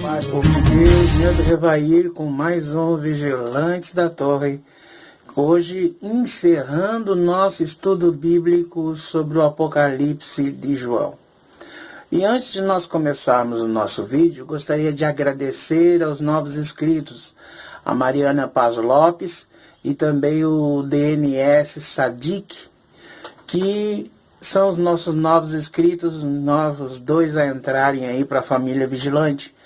Paz, povo de Deus, Neto Revair com mais um Vigilantes da Torre. Hoje encerrando o nosso estudo bíblico sobre o Apocalipse de João. E antes de nós começarmos o nosso vídeo, gostaria de agradecer aos novos inscritos, a Mariana Paz Lopes e também o DNS Sadiq, que são os nossos novos inscritos, novos dois a entrarem aí para a família Vigilante.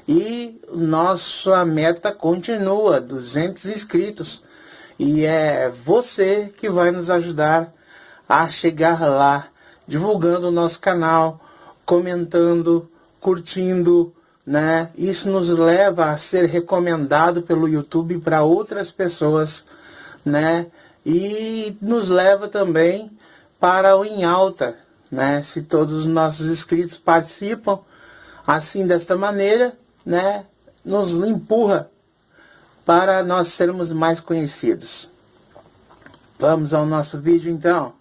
E nossa meta continua, 200 inscritos. E é você que vai nos ajudar a chegar lá, divulgando o nosso canal, comentando, curtindo, né? Isso nos leva a ser recomendado pelo YouTube para outras pessoas, né? E nos leva também para o em alta, né? Se todos os nossos inscritos participam assim desta maneira, né? Nos empurra para nós sermos mais conhecidos. Vamos ao nosso vídeo então.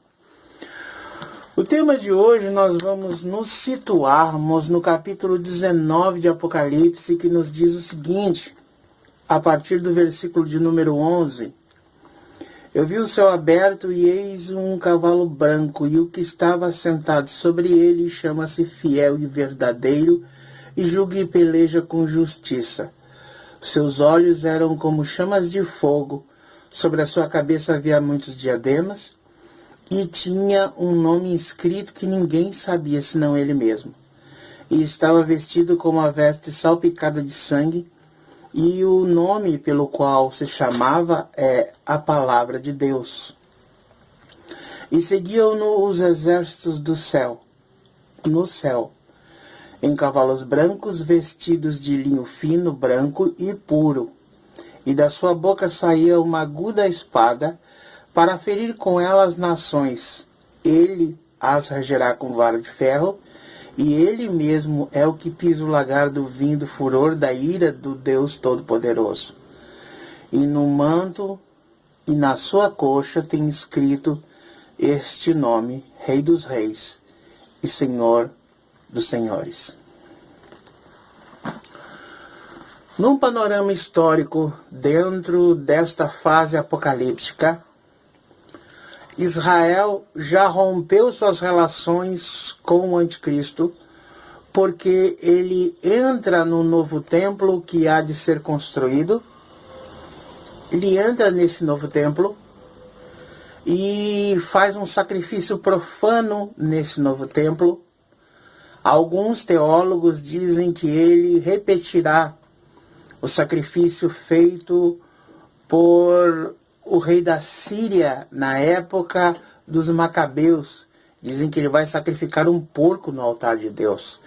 O tema de hoje nós vamos nos situarmos no capítulo 19 de Apocalipse, que nos diz o seguinte, a partir do versículo de número 11. Eu vi o céu aberto e eis um cavalo branco, e o que estava sentado sobre ele chama-se Fiel e Verdadeiro, e julga e peleja com justiça. Seus olhos eram como chamas de fogo, sobre a sua cabeça havia muitos diademas, e tinha um nome escrito que ninguém sabia senão ele mesmo. E estava vestido com uma veste salpicada de sangue, e o nome pelo qual se chamava é a Palavra de Deus. E seguiam-no os exércitos do céu, no céu, em cavalos brancos vestidos de linho fino, branco e puro. E da sua boca saía uma aguda espada, para ferir com ela as nações. Ele as regerá com vara de ferro, e ele mesmo é o que pisa o lagar do vinho do furor da ira do Deus Todo-Poderoso. E no manto e na sua coxa tem escrito este nome, Rei dos Reis e Senhor dos Senhores. Num panorama histórico dentro desta fase apocalíptica, Israel já rompeu suas relações com o anticristo, porque ele entra no novo templo que há de ser construído. Ele entra nesse novo templo e faz um sacrifício profano nesse novo templo. Alguns teólogos dizem que ele repetirá o sacrifício feito por o rei da Síria na época dos Macabeus. Dizem que ele vai sacrificar um porco no altar de Deus.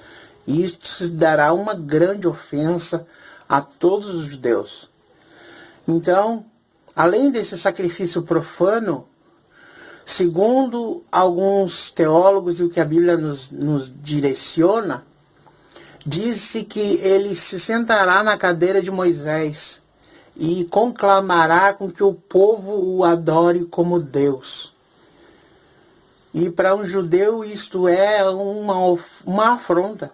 E isso dará uma grande ofensa a todos os judeus. Então, além desse sacrifício profano, segundo alguns teólogos e o que a Bíblia nos direciona, diz-se que ele se sentará na cadeira de Moisés e conclamará com que o povo o adore como Deus. E para um judeu isto é uma afronta.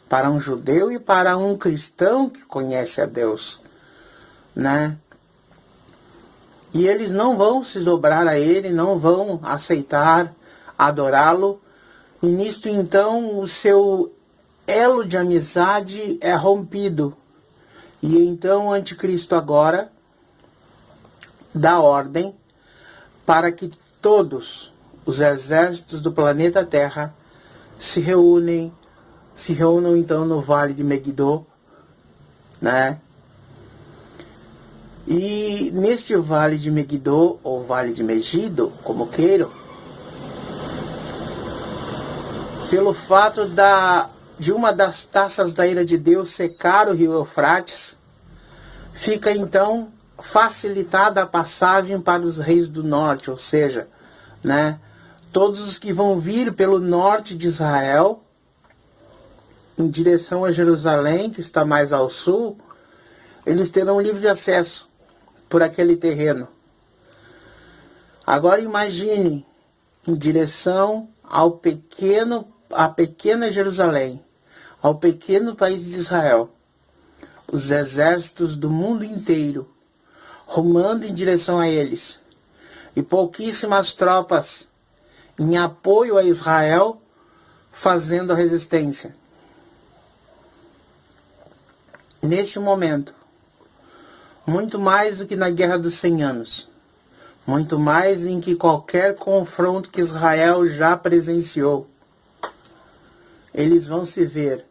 Para um judeu e para um cristão que conhece a Deus, né? E eles não vão se dobrar a ele, não vão aceitar adorá-lo. E nisto então o seu elo de amizade é rompido. E então o anticristo agora dá ordem para que todos os exércitos do planeta Terra se reúnam então no Vale de Megiddo, né? E neste Vale de Megiddo, ou Vale de Megido, como queiram, pelo fato de uma das taças da ira de Deus secar o rio Eufrates, fica então facilitada a passagem para os reis do norte, ou seja, né, todos os que vão vir pelo norte de Israel, em direção a Jerusalém, que está mais ao sul, eles terão livre acesso por aquele terreno. Agora imagine, em direção à pequena Jerusalém, ao pequeno país de Israel, os exércitos do mundo inteiro rumando em direção a eles, e pouquíssimas tropas em apoio a Israel fazendo a resistência. Neste momento, muito mais do que na Guerra dos 100 Anos, muito mais em que qualquer confronto que Israel já presenciou, eles vão se ver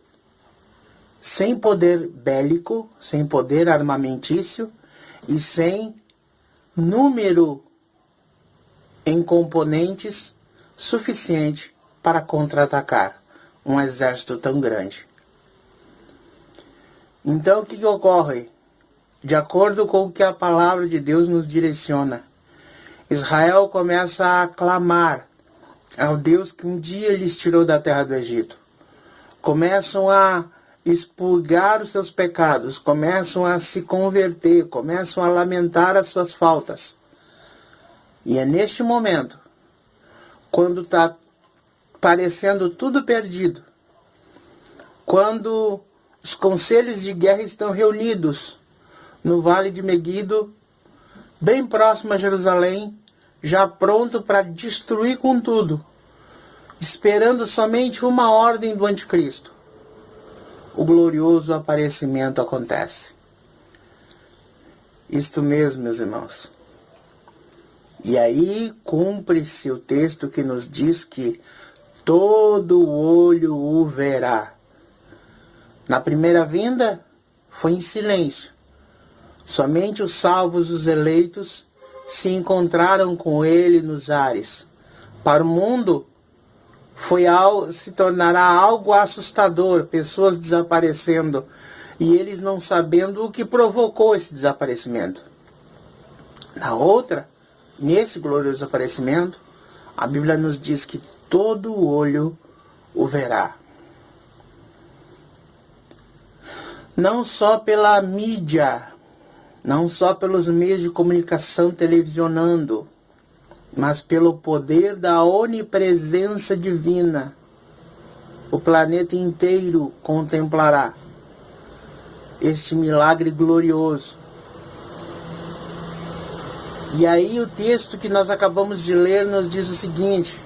sem poder bélico, sem poder armamentício e sem número em componentes suficiente para contra-atacar um exército tão grande. Então o que ocorre? De acordo com o que a palavra de Deus nos direciona, Israel começa a clamar ao Deus que um dia lhes tirou da terra do Egito. Começam a expurgar os seus pecados, começam a se converter, começam a lamentar as suas faltas. E é neste momento, quando está parecendo tudo perdido, quando os conselhos de guerra estão reunidos no Vale de Meguido, bem próximo a Jerusalém, já pronto para destruir com tudo, esperando somente uma ordem do anticristo, o glorioso aparecimento acontece. Isto mesmo, meus irmãos. E aí cumpre-se o texto que nos diz que todo olho o verá. Na primeira vinda foi em silêncio. Somente os salvos, os eleitos, se encontraram com ele nos ares. Para o mundo se tornará algo assustador, pessoas desaparecendo e eles não sabendo o que provocou esse desaparecimento. Na outra, nesse glorioso aparecimento, a Bíblia nos diz que todo olho o verá. Não só pela mídia, não só pelos meios de comunicação televisionando, mas pelo poder da onipresença divina, o planeta inteiro contemplará este milagre glorioso. E aí o texto que nós acabamos de ler nos diz o seguinte,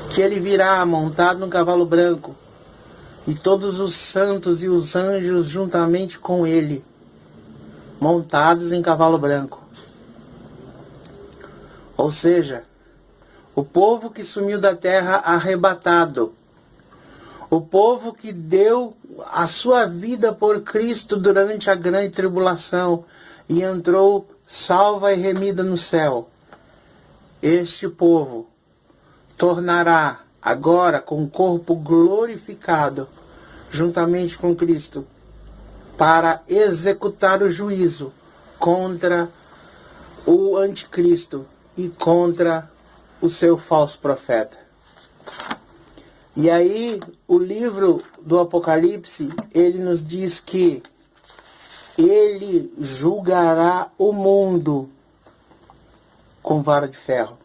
que ele virá montado num cavalo branco, e todos os santos e os anjos juntamente com ele, montados em cavalo branco. Ou seja, o povo que sumiu da terra arrebatado, o povo que deu a sua vida por Cristo durante a grande tribulação e entrou salva e remida no céu, este povo tornará agora com o corpo glorificado, juntamente com Cristo, para executar o juízo contra o anticristo e contra o seu falso profeta. E aí, o livro do Apocalipse, ele nos diz que ele julgará o mundo com vara de ferro.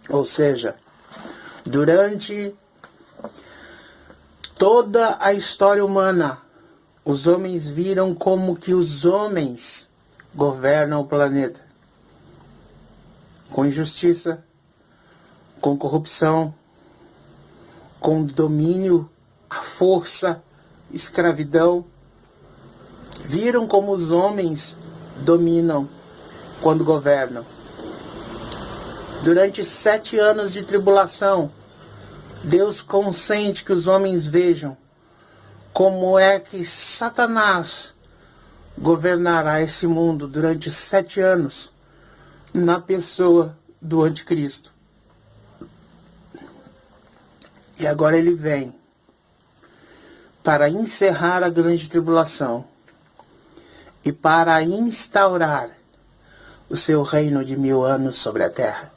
Ou seja, durante toda a história humana, os homens viram como que os homens governam o planeta. Com injustiça, com corrupção, com domínio, a força, escravidão. Viram como os homens dominam quando governam. Durante 7 anos de tribulação, Deus consente que os homens vejam como é que Satanás governará esse mundo durante 7 anos na pessoa do anticristo. E agora ele vem para encerrar a grande tribulação e para instaurar o seu reino de 1000 anos sobre a terra.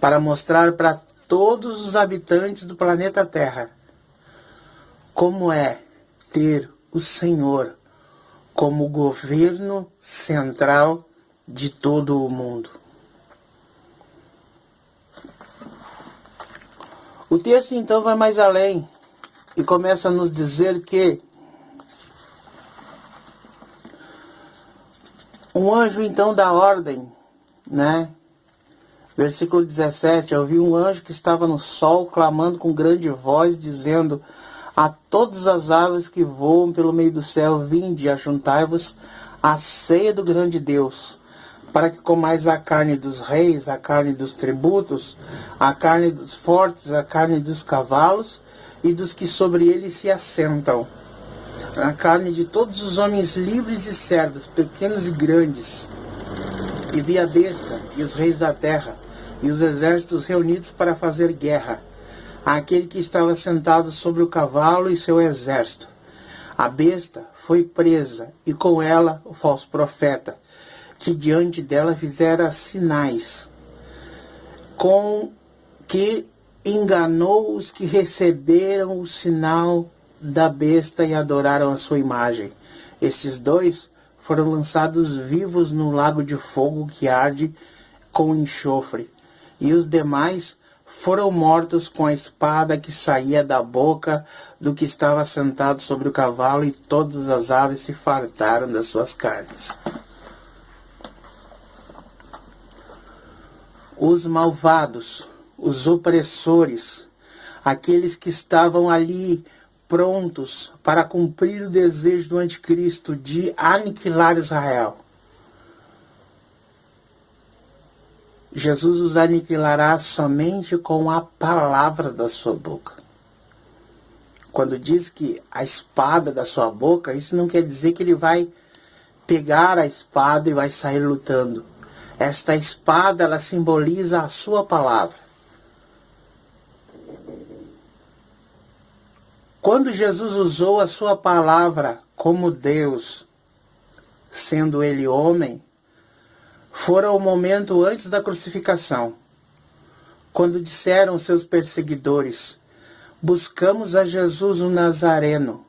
Para mostrar para todos os habitantes do planeta Terra como é ter o Senhor como governo central de todo o mundo. O texto então vai mais além e começa a nos dizer que um anjo então dá ordem, né? Versículo 17, eu vi um anjo que estava no sol, clamando com grande voz, dizendo a todas as aves que voam pelo meio do céu, vinde, ajuntai-vos à ceia do grande Deus, para que comais a carne dos reis, a carne dos tributos, a carne dos fortes, a carne dos cavalos e dos que sobre eles se assentam, a carne de todos os homens livres e servos, pequenos e grandes. E vi a besta e os reis da terra e os exércitos reunidos para fazer guerra àquele que estava sentado sobre o cavalo e seu exército. A besta foi presa, e com ela o falso profeta, que diante dela fizera sinais, com que enganou os que receberam o sinal da besta e adoraram a sua imagem. Esses dois foram lançados vivos no lago de fogo que arde com enxofre, e os demais foram mortos com a espada que saía da boca do que estava sentado sobre o cavalo, e todas as aves se fartaram das suas carnes. Os malvados, os opressores, aqueles que estavam ali prontos para cumprir o desejo do anticristo de aniquilar Israel, Jesus os aniquilará somente com a palavra da sua boca. Quando diz que a espada da sua boca, isso não quer dizer que ele vai pegar a espada e vai sair lutando. Esta espada, ela simboliza a sua palavra. Quando Jesus usou a sua palavra como Deus, sendo ele homem, fora o momento antes da crucificação, quando disseram seus perseguidores: buscamos a Jesus o Nazareno.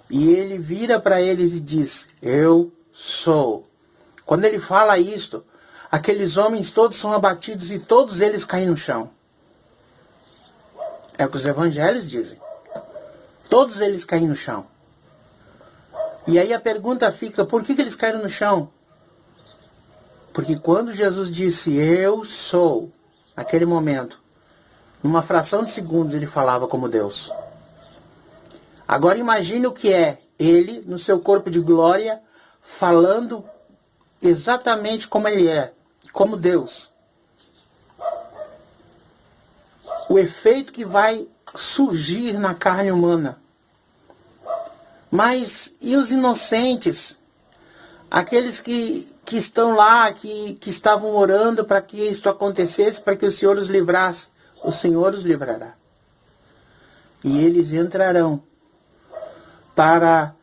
E ele vira para eles e diz: eu sou. Quando ele fala isto, aqueles homens todos são abatidos e todos eles caem no chão. É o que os evangelhos dizem. Todos eles caem no chão. E aí a pergunta fica: por que eles caíram no chão? Porque quando Jesus disse eu sou, naquele momento, numa fração de segundos ele falava como Deus. Agora imagine o que é ele, no seu corpo de glória, falando exatamente como ele é, como Deus. O efeito que vai surgir na carne humana. Mas e os inocentes? Aqueles que estão lá, que estavam orando para que isso acontecesse, para que o Senhor os livrasse. O Senhor os livrará. E eles entrarão para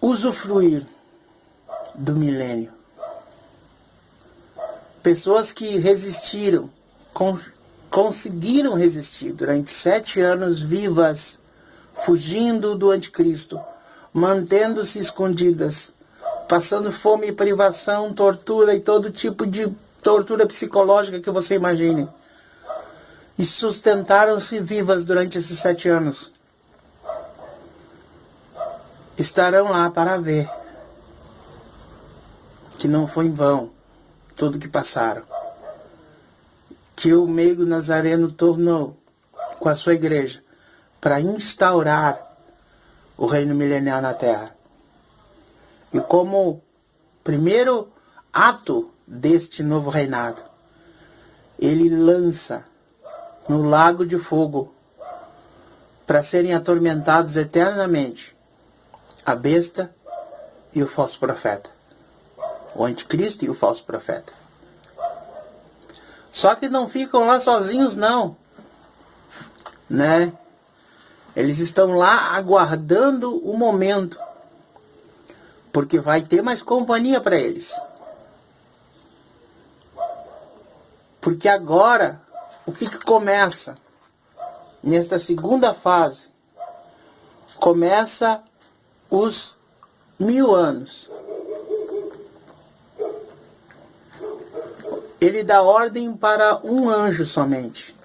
usufruir do milênio. Pessoas que resistiram, conseguiram resistir durante 7 anos vivas, fugindo do anticristo, mantendo-se escondidas, passando fome e privação, tortura e todo tipo de tortura psicológica que você imagine. E sustentaram-se vivas durante esses 7 anos. Estarão lá para ver que não foi em vão tudo que passaram. Que o meigo Nazareno tornou com a sua igreja para instaurar o reino milenial na terra. E como primeiro ato deste novo reinado, ele lança no lago de fogo para serem atormentados eternamente a besta e o falso profeta. O anticristo e o falso profeta. Só que não ficam lá sozinhos não, né? Eles estão lá aguardando o momento, porque vai ter mais companhia para eles. Porque agora, o que começa? Nesta segunda fase, começa os 1000 anos. Ele dá ordem para um anjo somente,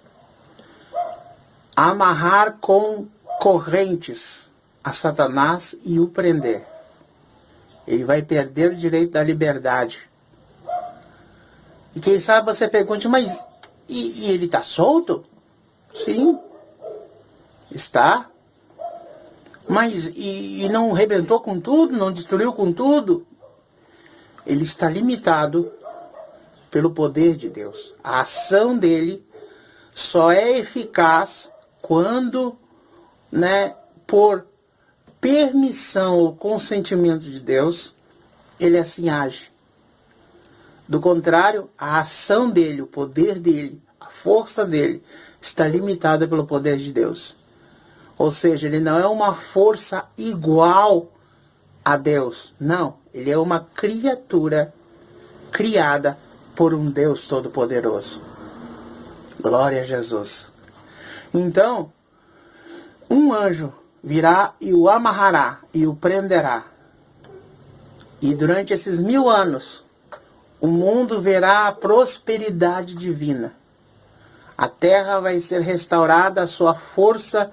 amarrar com correntes a Satanás e o prender. Ele vai perder o direito da liberdade. E quem sabe você pergunte, mas e ele está solto? Sim, está. Mas e não arrebentou com tudo, não destruiu com tudo? Ele está limitado pelo poder de Deus. A ação dele só é eficaz quando, por permissão ou consentimento de Deus, ele assim age. Do contrário, a ação dele, o poder dele, a força dele, está limitada pelo poder de Deus. Ou seja, ele não é uma força igual a Deus. Não, ele é uma criatura criada por um Deus Todo-Poderoso. Glória a Jesus. Então, um anjo virá e o amarrará e o prenderá. E durante esses 1000 anos, o mundo verá a prosperidade divina. A terra vai ser restaurada à sua força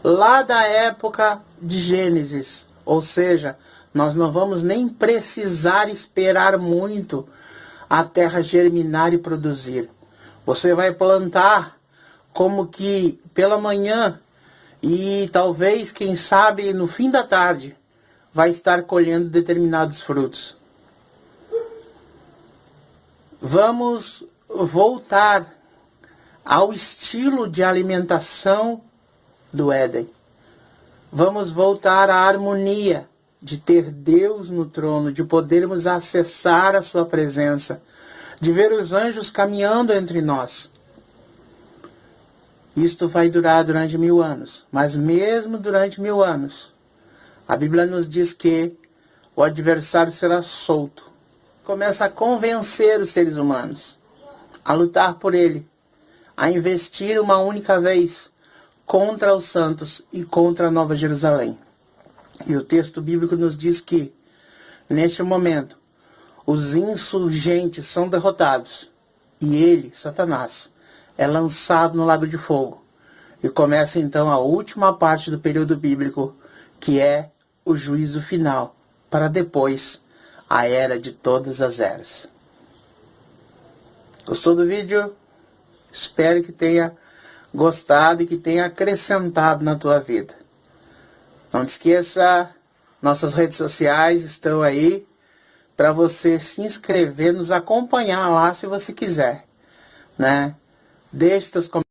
lá da época de Gênesis. Ou seja, nós não vamos nem precisar esperar muito a terra germinar e produzir. Você vai plantar como que pela manhã e talvez, quem sabe, no fim da tarde, vai estar colhendo determinados frutos. Vamos voltar ao estilo de alimentação do Éden. Vamos voltar à harmonia de ter Deus no trono, de podermos acessar a sua presença, de ver os anjos caminhando entre nós. Isto vai durar durante 1000 anos, mas mesmo durante 1000 anos, a Bíblia nos diz que o adversário será solto. Começa a convencer os seres humanos a lutar por ele, a investir uma única vez contra os santos e contra a Nova Jerusalém. E o texto bíblico nos diz que, neste momento, os insurgentes são derrotados e ele, Satanás, é lançado no lago de fogo. E começa então a última parte do período bíblico, que é o juízo final, para depois a era de todas as eras. Gostou do vídeo? Espero que tenha gostado e que tenha acrescentado na tua vida. Não te esqueça, nossas redes sociais estão aí para você se inscrever, nos acompanhar lá se você quiser, Deixe seus comentários.